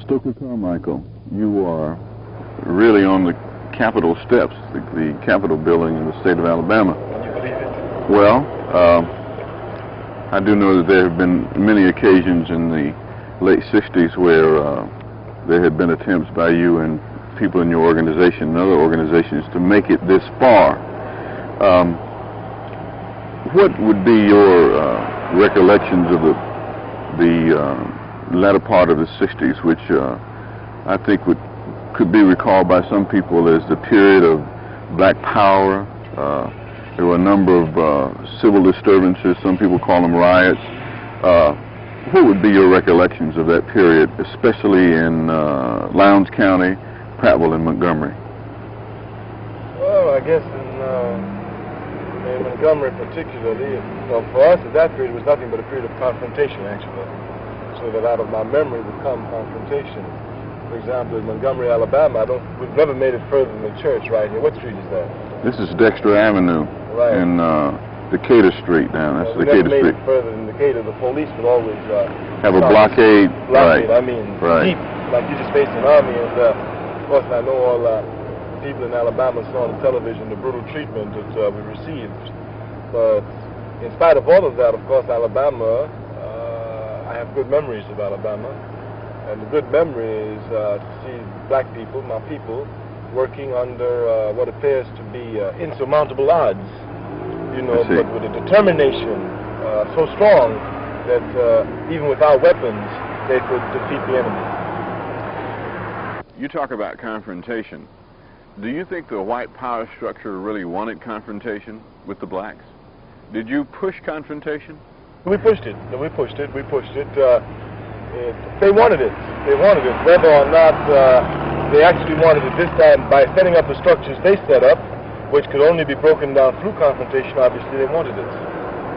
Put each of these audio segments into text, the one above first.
Stokely Carmichael, you are really on the Capitol steps, the Capitol building in the state of Alabama. Can you believe it? Well, I do know that there have been many occasions in the late 60s where there had been attempts by you and people in your organization and other organizations to make it this far. What would be your recollections of the latter part of the 60s, which I think could be recalled by some people as the period of black power? There were a number of civil disturbances, some people call them riots. What would be your recollections of that period, especially in Lowndes County, Prattville, and Montgomery? Well, I guess in Montgomery particularly, well, for us at that period it was nothing but a period of confrontation, actually. So that out of my memory would come confrontation. For example, in Montgomery, Alabama, we've never made it further than the church right here. What street is that? This is Dexter Avenue. Right. In Decatur Street down. That's Decatur Street. Never made it further than Decatur. The police would always have a blockade. Blockade, right. I mean, right. Deep, like you just faced an army. And of course, I know all people in Alabama saw on television the brutal treatment that we received. But in spite of all of that, of course, Alabama, I have good memories of Alabama. And the good memory is to see black people, my people, working under what appears to be insurmountable odds, you know, but with a determination so strong that even without weapons, they could defeat the enemy. You talk about confrontation. Do you think the white power structure really wanted confrontation with the blacks? Did you push confrontation? We pushed it. We pushed it. We pushed it. They wanted it. They wanted it. Whether or not they actually wanted it this time by setting up the structures they set up, which could only be broken down through confrontation, obviously they wanted it.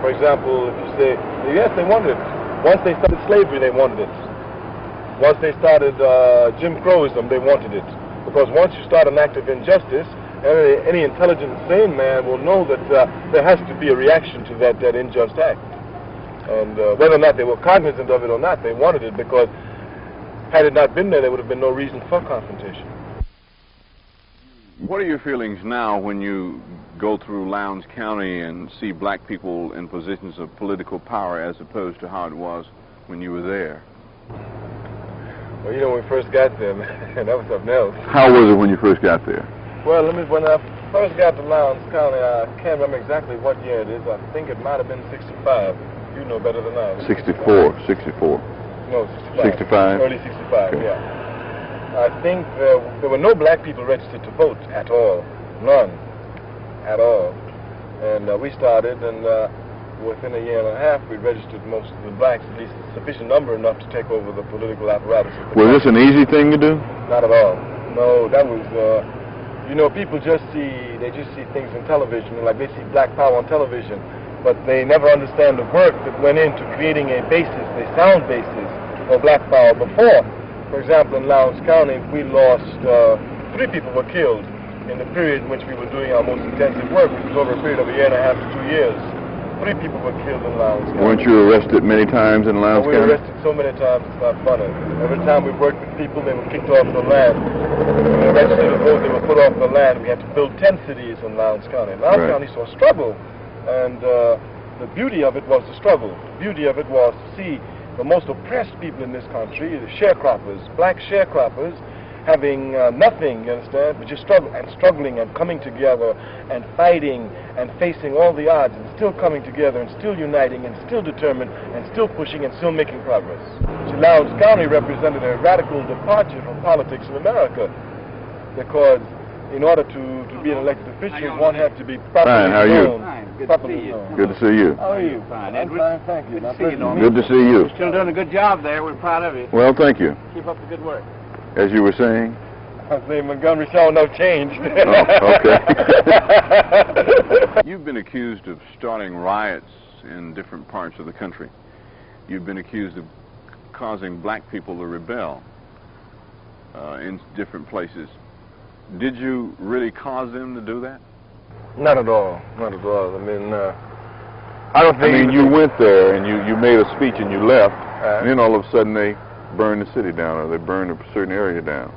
For example, if you say, yes, they wanted it. Once they started slavery, they wanted it. Once they started Jim Crowism, they wanted it. Because once you start an act of injustice, any intelligent, sane man will know that there has to be a reaction to that unjust act. And whether or not they were cognizant of it or not, they wanted it, because had it not been there would have been no reason for confrontation. What are your feelings now when you go through Lowndes County and see black people in positions of political power as opposed to how it was when you were there? Well, you know, when we first got there, man, that was something else. How was it when you first got there? Well, when I first got to Lowndes County, I can't remember exactly what year it is. I think it might have been 65. You know better than I. 64. No, 65. 65? Early 65, okay. Yeah. I think there were no black people registered to vote at all. None. At all. And we started, and within a year and a half, we registered most of the blacks, at least a sufficient number enough to take over the political apparatus. Was this an easy thing to do? Not at all. No, that was, you know, people just see things in television, like they see black power on television, but they never understand the work that went into creating a basis, a sound basis for black power before. For example, in Lowndes County, we lost, 3 people were killed in the period in which we were doing our most intensive work, which was over a period of a year and a half to 2 years. 3 people were killed in Lowndes County. Weren't you arrested many times in Lowndes County? We were arrested so many times, it's not funny. Every time we worked with people, they were kicked off the land. When they registered to vote, they were put off the land. We had to build 10 cities in Lowndes County. Lowndes County saw struggle, and the beauty of it was the struggle. The beauty of it was to see the most oppressed people in this country, the sharecroppers, black sharecroppers, having nothing, you understand, but just struggling and coming together and fighting and facing all the odds and still coming together and still uniting and still determined and still pushing and still making progress. See, Lowndes County represented a radical departure from politics in America, because in order to be an elected official, one had to be properly Fine, how are you? Fine, good to see you. Good to see you. How are you? Fine, I'm Edward. fine, thank you. Good to see you, Norman. Good to see you. You're still doing a good job there. We're proud of you. Well, thank you. Keep up the good work. As you were saying? I was saying Montgomery saw no change. Oh, okay. You've been accused of starting riots in different parts of the country. You've been accused of causing black people to rebel in different places. Did you really cause them to do that? Not at all. Not at all. I mean, I don't think... I mean, you went there and you made a speech and you left, and then all of a sudden they burn the city down or they burn a certain area down.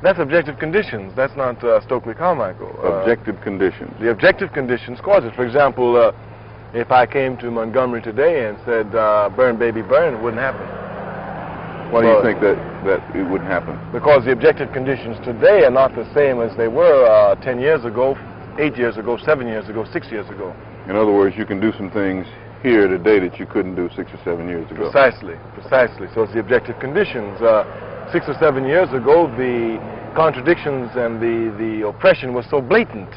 That's objective conditions. That's not Stokely Carmichael. Objective conditions. The objective conditions cause it. For example, if I came to Montgomery today and said, burn, baby, burn, it wouldn't happen. Why do you think that it wouldn't happen? Because the objective conditions today are not the same as they were 10 years ago, 8 years ago, 7 years ago, 6 years ago. In other words, you can do some things here today that you couldn't do 6 or 7 years ago. Precisely, precisely. So it's the objective conditions. 6 or 7 years ago, the contradictions and the oppression was so blatant.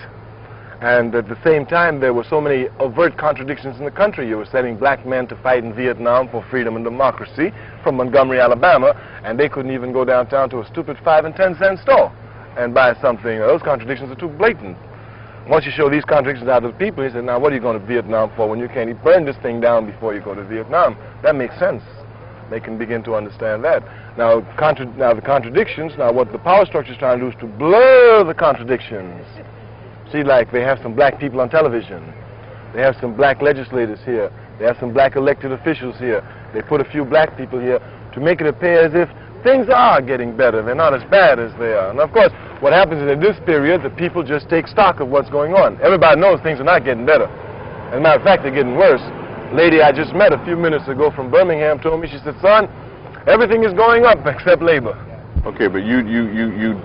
And at the same time, there were so many overt contradictions in the country. You were sending black men to fight in Vietnam for freedom and democracy from Montgomery, Alabama, and they couldn't even go downtown to a stupid 5 and 10 cent store and buy something. Those contradictions are too blatant. Once you show these contradictions out to the people, he said, now what are you going to Vietnam for when you can't burn this thing down before you go to Vietnam? That makes sense. They can begin to understand that. Now, the contradictions, now what the power structure is trying to do is to blur the contradictions. See, like they have some black people on television. They have some black legislators here. They have some black elected officials here. They put a few black people here to make it appear as if things are getting better. They're not as bad as they are. And of course, what happens is in this period, the people just take stock of what's going on. Everybody knows things are not getting better. As a matter of fact, they're getting worse. A lady I just met a few minutes ago from Birmingham told me, she said, son, everything is going up except labor. Okay, but you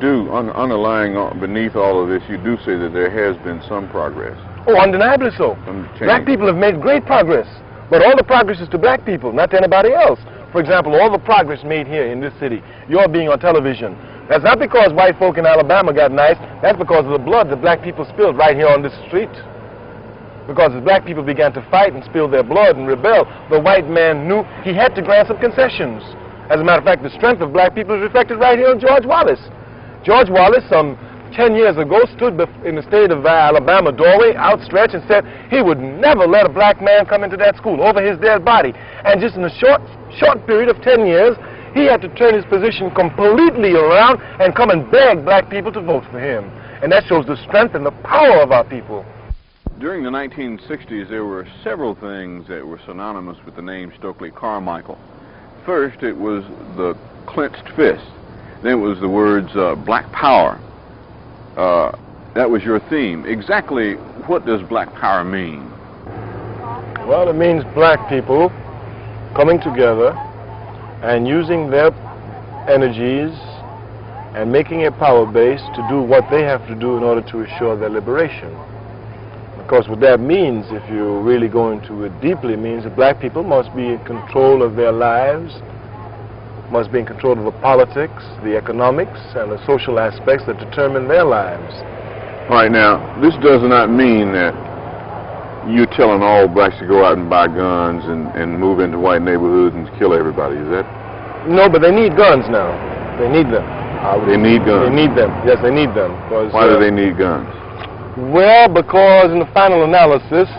do, underlying beneath all of this, you do say that there has been some progress. Oh, undeniably so. Black people have made great progress. But all the progress is to black people, not to anybody else. For example, all the progress made here in this city, you're being on television. That's not because white folk in Alabama got nice. That's because of the blood that black people spilled right here on this street. Because as black people began to fight and spill their blood and rebel, the white man knew he had to grant some concessions. As a matter of fact, the strength of black people is reflected right here on George Wallace. George Wallace, some 10 years ago, stood in the state of Alabama doorway, outstretched, and said he would never let a black man come into that school over his dead body. And just in a short period of 10 years, he had to turn his position completely around and come and beg black people to vote for him. And that shows the strength and the power of our people. During the 1960s, there were several things that were synonymous with the name Stokely Carmichael. First, it was the clenched fist. Then it was the words black power. That was your theme. Exactly what does black power mean? Well, it means black people coming together and using their energies and making a power base to do what they have to do in order to assure their liberation. Of course, what that means, if you really go into it deeply, means that black people must be in control of their lives, must be in control of the politics, the economics, and the social aspects that determine their lives. All right, now, this does not mean that you're telling all blacks to go out and buy guns and move into white neighborhoods and kill everybody, is that? No, but they need guns now. They need them. They need guns? They need them. Yes, they need them. Why do they need guns? Well, because in the final analysis,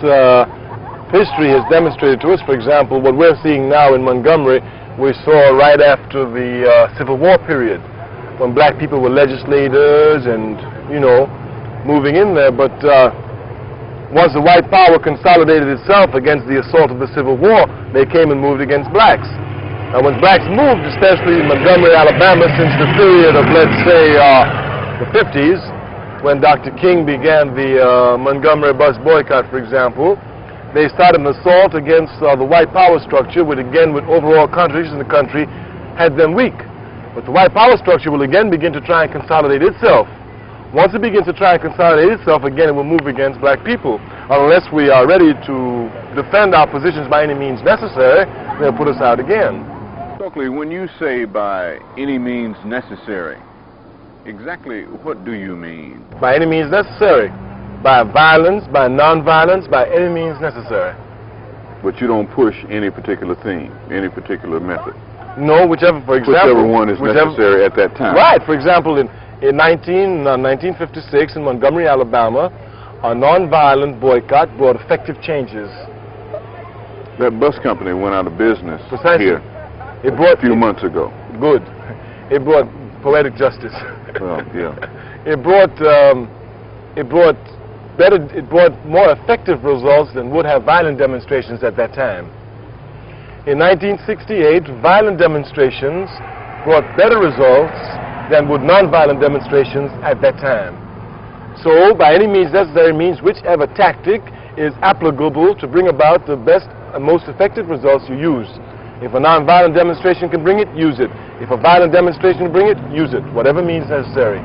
history has demonstrated to us, for example, what we're seeing now in Montgomery, we saw right after the Civil War period, when black people were legislators and, you know, moving in there. But once the white power consolidated itself against the assault of the Civil War, they came and moved against blacks. And when blacks moved, especially in Montgomery, Alabama, since the period of, let's say, the 50s, when Dr. King began the Montgomery bus boycott, for example, they started an assault against the white power structure, which again, with overall contradictions in the country, had them weak. But the white power structure will again begin to try and consolidate itself. Once it begins to try and consolidate itself, again, it will move against black people. Unless we are ready to defend our positions by any means necessary, they'll put us out again. Stokely, when you say by any means necessary, exactly what do you mean? By any means necessary. By violence, by non-violence, by any means necessary. But you don't push any particular theme, any particular method? No, whichever, for example... Whichever one is necessary at that time. Right. For example, in 1956 in Montgomery, Alabama, a non-violent boycott brought effective changes. That bus company went out of business Precisely. here a few months ago. Good. It brought poetic justice. Well, yeah. It brought more effective results than would have violent demonstrations at that time. In 1968, violent demonstrations brought better results than would nonviolent demonstrations at that time. So, by any means necessary means, whichever tactic is applicable to bring about the best and most effective results, you use. If a nonviolent demonstration can bring it, use it. If a violent demonstration can bring it, use it. Whatever means necessary.